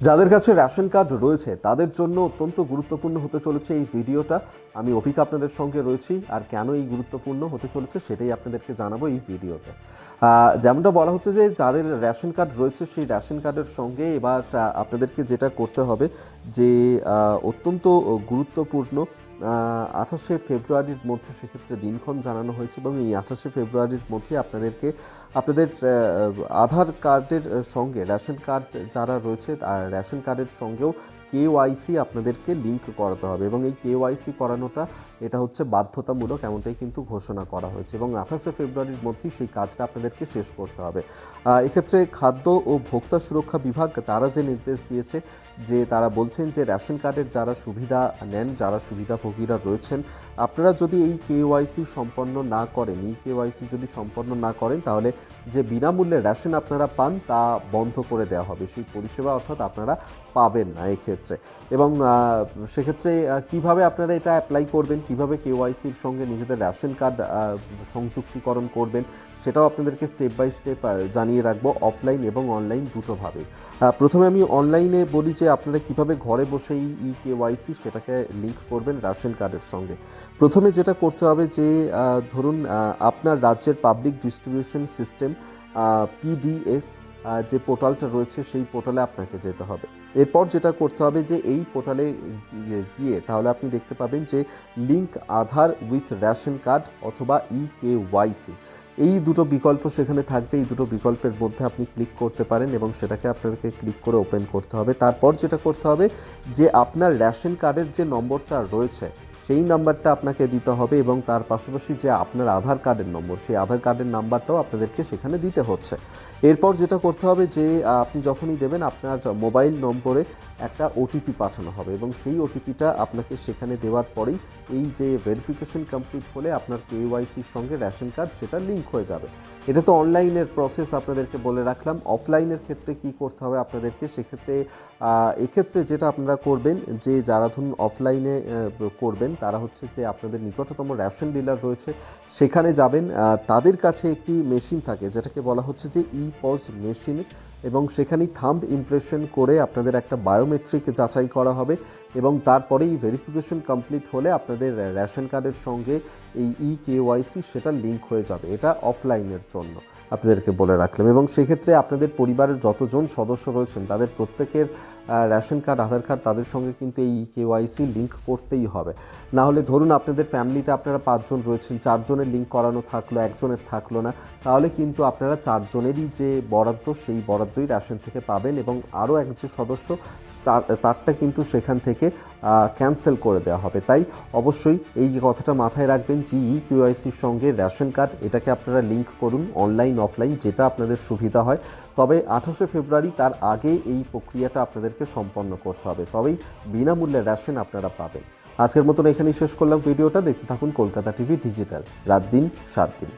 যাদের কাছে ration card রয়েছে তাদের জন্য অত্যন্ত গুরুত্বপূর্ণ হতে চলেছে এই ভিডিওটা। আমি অভিক আপনাদের সঙ্গে রয়েছি, আর কেন এই গুরুত্বপূর্ণ হতে চলেছে সেটাই আপনাদেরকে জানাবো এই ভিডিওতে। যেমনটা বলা হচ্ছে যে যাদের রেশন কার্ড রয়েছে সেই রেশন কার্ডের সঙ্গে এবার আপনাদেরকে যেটা করতে হবে যে অত্যন্ত গুরুত্বপূর্ণ 28শে ফেব্রুয়ারির মধ্যে সেক্ষেত্রে দিনক্ষণ জানানো হয়েছে, এবং এই 28শে ফেব্রুয়ারির মধ্যে আপনাদের আধার কার্ডের সঙ্গে রেশন কার্ড যারা রয়েছে রেশন কার্ডের সঙ্গেও কেওয়াইসি আপনাদেরকে লিঙ্ক করাতে হবে, এবং এই কেওয়াইসি করানোটা এটা হচ্ছে বাধ্যতামূলক, এমনটাই কিন্তু ঘোষণা করা হয়েছে, এবং 28শে ফেব্রুয়ারির মধ্যেই সেই কাজটা আপনাদেরকে শেষ করতে হবে। এক্ষেত্রে খাদ্য ও ভোক্তা সুরক্ষা বিভাগ তারা যে নির্দেশ দিয়েছে যে তারা বলছেন যে রেশন কার্ডের যারা সুবিধা নেন, যারা সুবিধাভোগীরা রয়েছেন, আপনারা যদি এই কেওয়াইসি সম্পন্ন না করেন, যদি সম্পন্ন না করেন, তাহলে যে বিনামূল্যে রেশন আপনারা পান তা বন্ধ করে দেওয়া হবে, সেই পরিষেবা অর্থাৎ আপনারা পাবেন না এক্ষেত্রে। এবং সেক্ষেত্রে কিভাবে আপনারা এটা অ্যাপ্লাই করবেন, কিভাবে কেওয়াইসির সঙ্গে নিজেদের রেশন কার্ড সংযুক্তিকরণ করবেন, সেটাও আপনাদেরকে স্টেপ বাই স্টেপ জানিয়ে রাখবো, অফলাইন এবং অনলাইন দুটোভাবেই। প্রথমে আমি অনলাইনে বলি যে আপনারা কিভাবে ঘরে বসেই কেওয়াইসি সেটাকে লিঙ্ক করবেন রেশন কার্ডের সঙ্গে। প্রথমে যেটা করতে হবে যে ধরুন আপনার রাজ্যের পাবলিক ডিস্ট্রিবিউশন সিস্টেম পিডিএস যে পোর্টালটা রয়েছে সেই পোর্টালে আপনাকে যেতে হবে। এরপর যেটা করতে হবে যে এই পোর্টালে গিয়ে তাহলে আপনি দেখতে পাবেন যে link Aadhaar with ration card অথবা কেওয়াইসি, এই দুটো বিকল্প সেখানে থাকবে। এই দুটো বিকল্পের মধ্যে আপনি ক্লিক করতে পারেন এবং সেটাকে আপনাদেরকে ক্লিক করে ওপেন করতে হবে। তারপর যেটা করতে হবে যে আপনার রেশন কার্ডের যে নম্বরটা রয়েছে সেই নাম্বারটা আপনাকে দিতে হবে, এবং তার পাশাপাশি যে আপনার আধার কার্ডের নম্বর সেই আধার কার্ডের নাম্বারটাও আপনাদেরকে সেখানে দিতে হচ্ছে। এরপর যেটা করতে হবে যে আপনি যখনই দেবেন আপনার মোবাইল নম্বরে একটা ওটিপি পাঠানো হবে, এবং সেই ওটিপিটা আপনাকে সেখানে দেওয়ার পরেই এই যে ভেরিফিকেশন কমপ্লিট হলে আপনার কেওয়াইসির সঙ্গে রেশন কার্ড সেটা লিঙ্ক হয়ে যাবে। এটা তো অনলাইনের প্রসেস আপনাদেরকে বলে রাখলাম। অফলাইনের ক্ষেত্রে কি করতে হবে আপনাদেরকে, সেক্ষেত্রে এক্ষেত্রে যেটা আপনারা করবেন যে যারা ধরুন অফলাইনে করবেন তারা হচ্ছে যে আপনাদের নিকটতম রেশন ডিলার রয়েছে সেখানে যাবেন। তাদের কাছে একটি মেশিন থাকে যেটাকে বলা হচ্ছে যে পজ মেশিন, এবং সেখানেই থাম্ব ইমপ্রেশন করে আপনাদের একটা বায়োমেট্রিক যাচাই করা হবে, এবং তারপরেই ভেরিফিকেশন কমপ্লিট হলে আপনাদের রেশন কার্ডের সঙ্গে এই কেওয়াইসি সেটা লিঙ্ক হয়ে যাবে। এটা অফলাইনের জন্য আপনাদেরকে বলে রাখলাম, এবং সেক্ষেত্রে আপনাদের পরিবারের যতজন সদস্য রয়েছেন তাদের প্রত্যেকের রেশন কার্ড, আধার কার্ড তাদের সঙ্গে কিন্তু এই কেওয়াইসি লিঙ্ক করতেই হবে। না হলে ধরুন আপনাদের ফ্যামিলিতে আপনারা 5 জন রয়েছেন, 4 জনের লিঙ্ক করানো থাকলো, একজনের থাকলো না, তাহলে কিন্তু আপনারা 4 জনেরই যে বরাদ্দ সেই বরাদ্দই রেশন থেকে পাবেন, এবং আরও এক যে সদস্য তারটা কিন্তু সেখান থেকে ক্যান্সেল করে দেওয়া হবে। তাই অবশ্যই এই কথাটা মাথায় রাখবেন যে কেওয়াইসির সঙ্গে রেশন কার্ড এটাকে আপনারা লিঙ্ক করুন, অনলাইন অফলাইন যেটা আপনাদের সুবিধা হয়। তবে 28শে ফেব্রুয়ারি তার আগে এই প্রক্রিয়াটা আপনাদেরকে সম্পন্ন করতে হবে, তবেই বিনামূল্যে রেশন আপনারা পাবেন। আজকের মতন এখানেই শেষ করলাম ভিডিওটা। দেখতে থাকুন কলকাতা টিভি ডিজিটাল, রাত দিন 7 দিন।